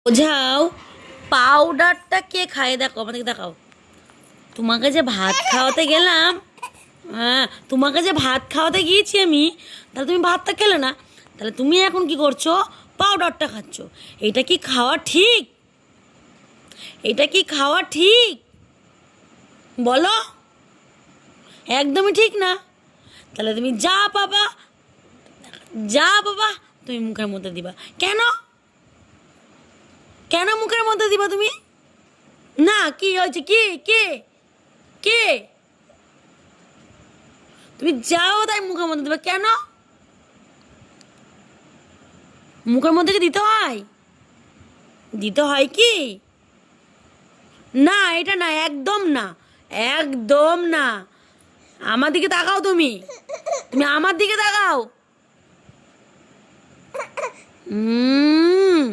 বোঝাও পাউডারটা কে খায়? দেখো আমাদেরকে দেখাও। তোমাকে যে ভাত খাওয়াতে গেলাম, হ্যাঁ তোমাকে যে ভাত খাওয়াতে গিয়েছি আমি, তাহলে তুমি ভাতটা খেলে না, তাহলে তুমি এখন কি করছো? পাউডারটা খাচ্ছ। এটা কি খাওয়া ঠিক? এটা কি খাওয়া ঠিক? বলো, একদমই ঠিক না। তাহলে তুমি যা পাবা, যা বাবা তুমি মুখের মধ্যে দিবা। কেন? কেন মুখের মধ্যে দিবা তুমি? না, কি হয়েছে? কি কে কে তুমি যাও তাই মুখের মধ্যে দিবা কেন? মুখের মধ্যে কি দিতে হয়? দিতে হয় কি? না, এটা না, একদম না, একদম না। আমার দিকে তাকাও, তুমি তুমি আমার দিকে তাকাও। হুম।